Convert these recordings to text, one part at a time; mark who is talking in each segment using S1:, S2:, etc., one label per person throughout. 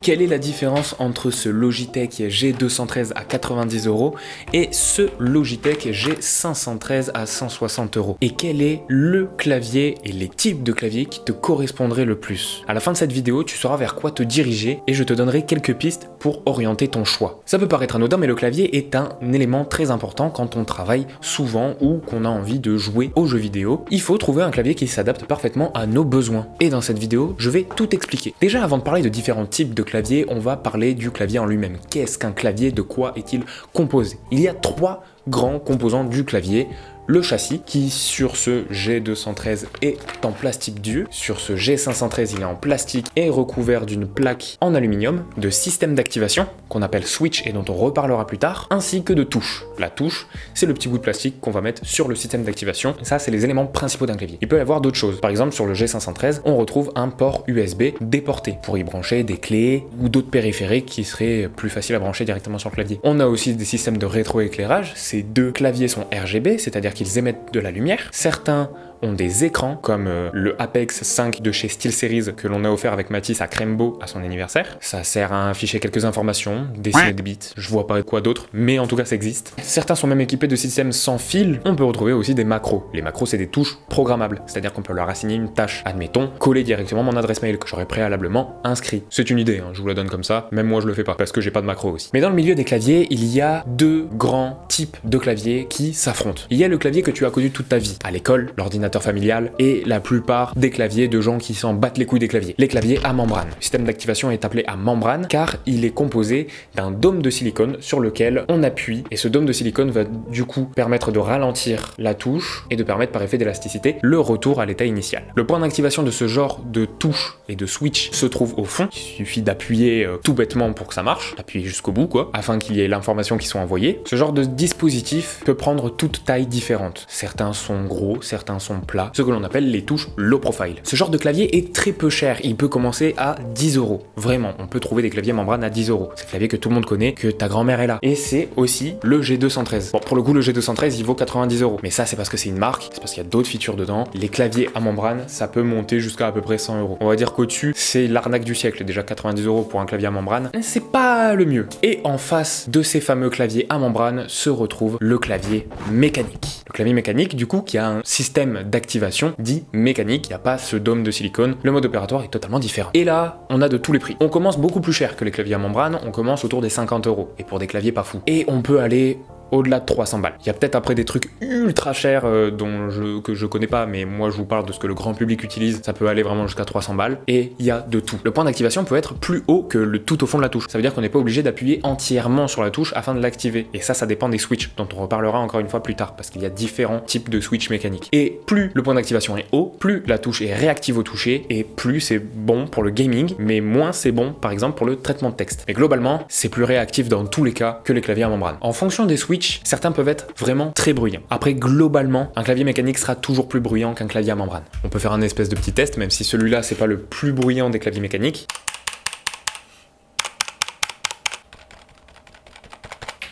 S1: Quelle est la différence entre ce Logitech G213 à 90 € et ce Logitech G513 à 160 €? Et quel est le clavier et les types de claviers qui te correspondraient le plus? À la fin de cette vidéo, tu sauras vers quoi te diriger et je te donnerai quelques pistes pour orienter ton choix. Ça peut paraître anodin, mais le clavier est un élément très important quand on travaille souvent ou qu'on a envie de jouer aux jeux vidéo. Il faut trouver un clavier qui s'adapte parfaitement à nos besoins. Et dans cette vidéo, je vais tout expliquer. Déjà, avant de parler de différents types de claviers, on va parler du clavier en lui-même. Qu'est-ce qu'un clavier? De quoi est-il composé? Il y a trois grands composants du clavier. Le châssis qui sur ce G213 est en plastique dur, sur ce G513 il est en plastique et recouvert d'une plaque en aluminium, de système d'activation qu'on appelle switch et dont on reparlera plus tard, ainsi que de touche. La touche, c'est le petit bout de plastique qu'on va mettre sur le système d'activation. Ça, c'est les éléments principaux d'un clavier. Il peut y avoir d'autres choses. Par exemple, sur le G513, on retrouve un port USB déporté pour y brancher des clés ou d'autres périphériques qui seraient plus faciles à brancher directement sur le clavier. On a aussi des systèmes de rétroéclairage. Ces deux claviers sont RGB, c'est-à-dire qu'ils émettent de la lumière. Certains ont des écrans comme le Apex 5 de chez SteelSeries que l'on a offert avec Mathis à Crembo à son anniversaire. Ça sert à afficher quelques informations, dessiner des bits, je vois pas quoi d'autre, mais en tout cas ça existe. Certains sont même équipés de systèmes sans fil. On peut retrouver aussi des macros. Les macros, c'est des touches programmables, c'est-à-dire qu'on peut leur assigner une tâche. Admettons, coller directement mon adresse mail que j'aurais préalablement inscrit. C'est une idée, hein, je vous la donne comme ça, même moi je le fais pas parce que j'ai pas de macro aussi. Mais dans le milieu des claviers, il y a deux grands types de claviers qui s'affrontent. Il y a le clavier que tu as connu toute ta vie, à l'école, l'ordinateur familial et la plupart des claviers de gens qui s'en battent les couilles des claviers. Les claviers à membrane. Le système d'activation est appelé à membrane car il est composé d'un dôme de silicone sur lequel on appuie et ce dôme de silicone va du coup permettre de ralentir la touche et de permettre par effet d'élasticité le retour à l'état initial. Le point d'activation de ce genre de touche et de switch se trouve au fond. Il suffit d'appuyer tout bêtement pour que ça marche, d'appuyer jusqu'au bout quoi, afin qu'il y ait l'information qui soit envoyée. Ce genre de dispositif peut prendre toute taille différente. Certains sont gros, certains sont plats, ce que l'on appelle les touches low profile. Ce genre de clavier est très peu cher, il peut commencer à 10 €. Vraiment, on peut trouver des claviers membrane à 10 €. C'est le clavier que tout le monde connaît, que ta grand-mère est là. Et c'est aussi le G213. Bon, pour le coup, le G213, il vaut 90 €. Mais ça, c'est parce que c'est une marque, c'est parce qu'il y a d'autres features dedans. Les claviers à membrane, ça peut monter jusqu'à à peu près 100 €. On va dire qu'au-dessus, c'est l'arnaque du siècle. Déjà 90 € pour un clavier à membrane, c'est pas le mieux. Et en face de ces fameux claviers à membrane se retrouve le clavier mécanique. Le clavier mécanique, du coup, qui a un système d'activation dit mécanique, il n'y a pas ce dôme de silicone, le mode opératoire est totalement différent. Et là, on a de tous les prix. On commence beaucoup plus cher que les claviers à membrane, on commence autour des 50 €, et pour des claviers pas fous. Et on peut aller au-delà de 300 balles. Il y a peut-être après des trucs ultra chers que je connais pas, mais moi je vous parle de ce que le grand public utilise, ça peut aller vraiment jusqu'à 300 balles, et il y a de tout. Le point d'activation peut être plus haut que le tout au fond de la touche. Ça veut dire qu'on n'est pas obligé d'appuyer entièrement sur la touche afin de l'activer. Et ça dépend des switches, dont on reparlera encore une fois plus tard, parce qu'il y a différents types de switch mécaniques. Et plus le point d'activation est haut, plus la touche est réactive au toucher, et plus c'est bon pour le gaming, mais moins c'est bon, par exemple, pour le traitement de texte. Mais globalement, c'est plus réactif dans tous les cas que les claviers à membrane. En fonction des switches, certains peuvent être vraiment très bruyants. Après, globalement, un clavier mécanique sera toujours plus bruyant qu'un clavier à membrane. On peut faire un espèce de petit test, même si celui-là, c'est pas le plus bruyant des claviers mécaniques.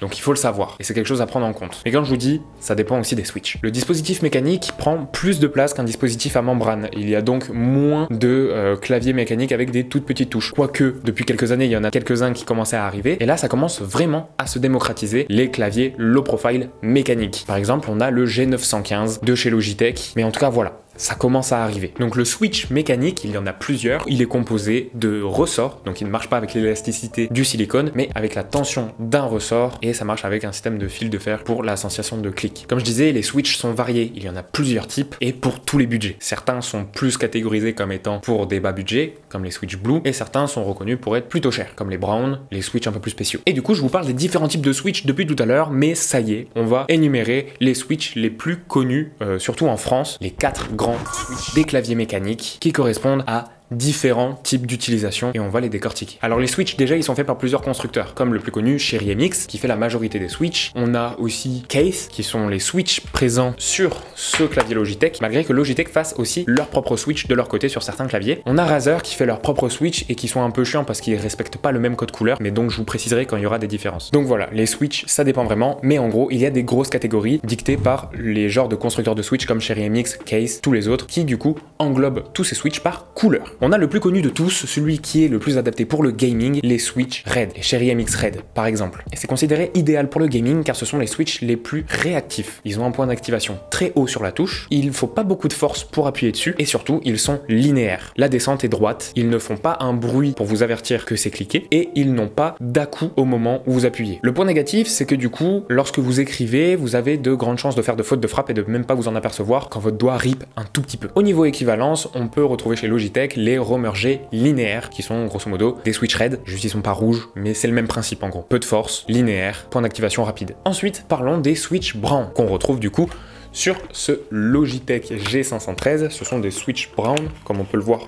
S1: Donc il faut le savoir, et c'est quelque chose à prendre en compte. Mais quand je vous dis, ça dépend aussi des switches. Le dispositif mécanique prend plus de place qu'un dispositif à membrane. Il y a donc moins de claviers mécaniques avec des toutes petites touches. Quoique, depuis quelques années, il y en a quelques-uns qui commençaient à arriver, et là ça commence vraiment à se démocratiser, les claviers low profile mécaniques. Par exemple, on a le G915 de chez Logitech, mais en tout cas voilà. Ça commence à arriver. Donc le switch mécanique, il y en a plusieurs. Il est composé de ressorts, donc il ne marche pas avec l'élasticité du silicone, mais avec la tension d'un ressort, et ça marche avec un système de fil de fer pour la sensation de clic. Comme je disais, les switches sont variés. Il y en a plusieurs types, et pour tous les budgets. Certains sont plus catégorisés comme étant pour des bas budgets, comme les switch blue, et certains sont reconnus pour être plutôt chers, comme les brown, les switch un peu plus spéciaux. Et du coup, je vous parle des différents types de switch depuis tout à l'heure, mais ça y est, on va énumérer les switch les plus connus, surtout en France, les 4 grands switch des claviers mécaniques qui correspondent à différents types d'utilisation et on va les décortiquer. Alors les switches déjà ils sont faits par plusieurs constructeurs comme le plus connu Cherry MX qui fait la majorité des switches. On a aussi Case qui sont les switches présents sur ce clavier Logitech malgré que Logitech fasse aussi leur propre switch de leur côté sur certains claviers. On a Razer qui fait leur propre switch et qui sont un peu chiants parce qu'ils respectent pas le même code couleur mais donc je vous préciserai quand il y aura des différences. Donc voilà, les switches ça dépend vraiment mais en gros il y a des grosses catégories dictées par les genres de constructeurs de switch comme Cherry MX, Case, tous les autres qui du coup englobent tous ces switches par couleur. On a le plus connu de tous, celui qui est le plus adapté pour le gaming, les Switch Red, les Cherry MX Red par exemple. Et c'est considéré idéal pour le gaming car ce sont les Switch les plus réactifs. Ils ont un point d'activation très haut sur la touche, il ne faut pas beaucoup de force pour appuyer dessus et surtout ils sont linéaires. La descente est droite, ils ne font pas un bruit pour vous avertir que c'est cliqué et ils n'ont pas d'à-coup au moment où vous appuyez. Le point négatif, c'est que du coup, lorsque vous écrivez, vous avez de grandes chances de faire de fautes de frappe et de même pas vous en apercevoir quand votre doigt rip un tout petit peu. Au niveau équivalence, on peut retrouver chez Logitech les Roamer G linéaires qui sont grosso modo des Switch Red, juste ils sont pas rouges, mais c'est le même principe en gros. Peu de force, linéaire, point d'activation rapide. Ensuite, parlons des Switch Brown qu'on retrouve du coup sur ce Logitech G513. Ce sont des Switch Brown, comme on peut le voir.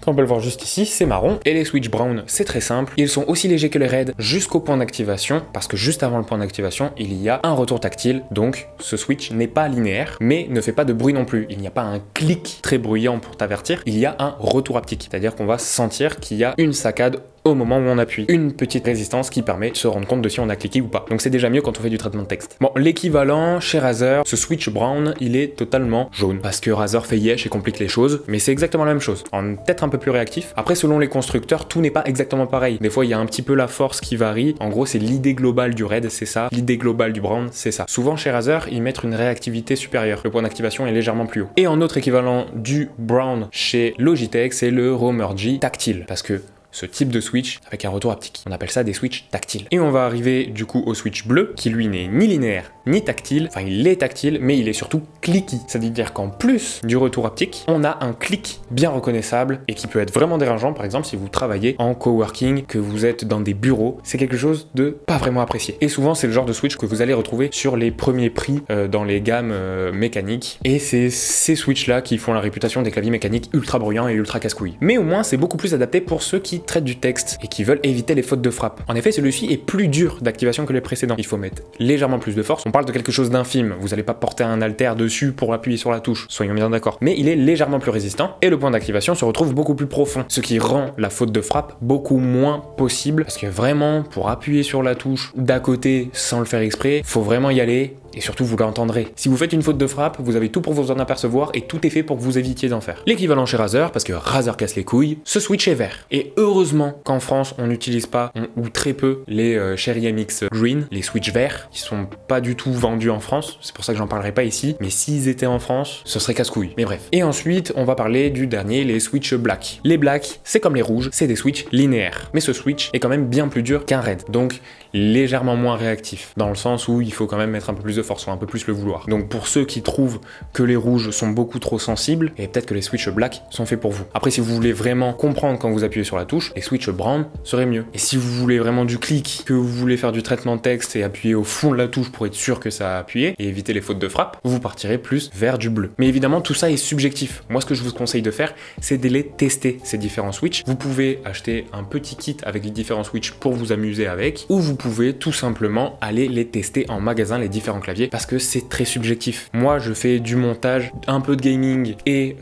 S1: On peut le voir juste ici, c'est marron. Et les Switch Brown, c'est très simple. Ils sont aussi légers que les Red jusqu'au point d'activation, parce que juste avant le point d'activation, il y a un retour tactile. Donc, ce Switch n'est pas linéaire, mais ne fait pas de bruit non plus. Il n'y a pas un clic très bruyant pour t'avertir. Il y a un retour haptique, c'est-à-dire qu'on va sentir qu'il y a une saccade au moment où on appuie. Une petite résistance qui permet de se rendre compte de si on a cliqué ou pas. Donc c'est déjà mieux quand on fait du traitement de texte. Bon, l'équivalent chez Razer, ce Switch Brown, il est totalement jaune. Parce que Razer fait yesh et complique les choses, mais c'est exactement la même chose. Peut-être un peu plus réactif. Après, selon les constructeurs, tout n'est pas exactement pareil. Des fois, il y a un petit peu la force qui varie. En gros, c'est l'idée globale du Red, c'est ça. L'idée globale du Brown, c'est ça. Souvent, chez Razer, ils mettent une réactivité supérieure. Le point d'activation est légèrement plus haut. Et en autre équivalent du Brown chez Logitech, c'est le Roamer G tactile. Parce que ce type de switch avec un retour haptique. On appelle ça des switch tactiles. Et on va arriver du coup au switch bleu qui lui n'est ni linéaire ni tactile. Enfin, il est tactile, mais il est surtout clicky. C'est-à-dire qu'en plus du retour haptique, on a un clic bien reconnaissable et qui peut être vraiment dérangeant. Par exemple, si vous travaillez en coworking, que vous êtes dans des bureaux, c'est quelque chose de pas vraiment apprécié. Et souvent, c'est le genre de switch que vous allez retrouver sur les premiers prix dans les gammes mécaniques. Et c'est ces switch-là qui font la réputation des claviers mécaniques ultra bruyants et ultra casse-couilles. Mais au moins, c'est beaucoup plus adapté pour ceux qui traitent du texte et qui veulent éviter les fautes de frappe. En effet, celui-ci est plus dur d'activation que les précédents. Il faut mettre légèrement plus de force. On parle de quelque chose d'infime. Vous n'allez pas porter un haltère dessus pour appuyer sur la touche. Soyons bien d'accord. Mais il est légèrement plus résistant et le point d'activation se retrouve beaucoup plus profond. Ce qui rend la faute de frappe beaucoup moins possible parce que vraiment, pour appuyer sur la touche d'à côté sans le faire exprès, faut vraiment y aller. Et surtout, vous l'entendrez. Si vous faites une faute de frappe, vous avez tout pour vous en apercevoir et tout est fait pour que vous évitiez d'en faire. L'équivalent chez Razer, parce que Razer casse les couilles, ce switch est vert. Et heureusement qu'en France, on n'utilise pas, ou très peu, les Cherry MX Green, les switch verts, qui sont pas du tout vendus en France. C'est pour ça que j'en parlerai pas ici. Mais s'ils étaient en France, ce serait casse-couille. Mais bref. Et ensuite, on va parler du dernier, les switch black. Les blacks, c'est comme les rouges, c'est des switch linéaires. Mais ce switch est quand même bien plus dur qu'un red. Donc, légèrement moins réactif. Dans le sens où il faut quand même mettre un peu plus de force, ou un peu plus le vouloir. Donc pour ceux qui trouvent que les rouges sont beaucoup trop sensibles, et peut-être que les switch black sont faits pour vous. Après, si vous voulez vraiment comprendre quand vous appuyez sur la touche, les switch brown seraient mieux. Et si vous voulez vraiment du clic, que vous voulez faire du traitement de texte et appuyer au fond de la touche pour être sûr que ça a appuyé et éviter les fautes de frappe, vous partirez plus vers du bleu. Mais évidemment, tout ça est subjectif. Moi, ce que je vous conseille de faire, c'est de les tester, ces différents switch. Vous pouvez acheter un petit kit avec les différents switch pour vous amuser avec, ou vous pouvez tout simplement aller les tester en magasin, les différents claviers, parce que c'est très subjectif. Moi, je fais du montage, un peu de gaming et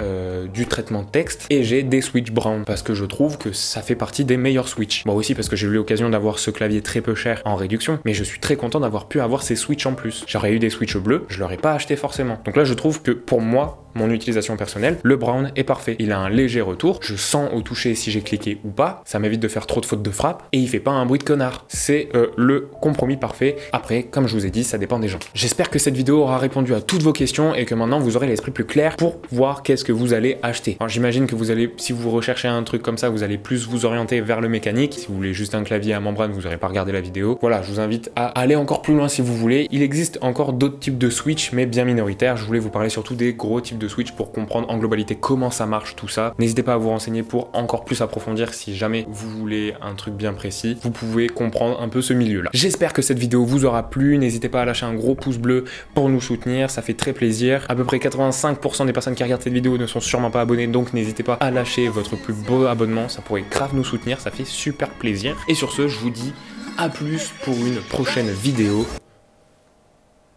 S1: du traitement de texte, et j'ai des switch brown parce que je trouve que ça fait partie des meilleurs switch. Moi aussi parce que j'ai eu l'occasion d'avoir ce clavier très peu cher en réduction, mais je suis très content d'avoir pu avoir ces switch en plus. J'aurais eu des switch bleus, je l'aurais pas acheté forcément. Donc là, je trouve que pour moi, mon utilisation personnelle, le brown est parfait. Il a un léger retour, je sens au toucher si j'ai cliqué ou pas, ça m'évite de faire trop de fautes de frappe, et il fait pas un bruit de connard. C'est le compromis parfait. Après, comme je vous ai dit, ça dépend des gens. J'espère que cette vidéo aura répondu à toutes vos questions et que maintenant vous aurez l'esprit plus clair pour voir qu'est-ce que vous allez acheter. Alors j'imagine que vous allez, si vous recherchez un truc comme ça, vous allez plus vous orienter vers le mécanique. Si vous voulez juste un clavier à membrane, vous n'aurez pas regardé la vidéo. Voilà, je vous invite à aller encore plus loin si vous voulez. Il existe encore d'autres types de switch, mais bien minoritaires. Je voulais vous parler surtout des gros types de switch pour comprendre en globalité comment ça marche tout ça. N'hésitez pas à vous renseigner pour encore plus approfondir si jamais vous voulez un truc bien précis. Vous pouvez comprendre un peu ce milieu-là. J'espère que cette vidéo vous aura plu. N'hésitez pas à lâcher un gros pouce bleu pour nous soutenir, ça fait très plaisir. À peu près 85% des personnes qui regardent cette vidéo ne sont sûrement pas abonnées, donc n'hésitez pas à lâcher votre plus beau abonnement, ça pourrait grave nous soutenir, ça fait super plaisir. Et sur ce, je vous dis à plus pour une prochaine vidéo.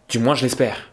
S1: Du moins, je l'espère.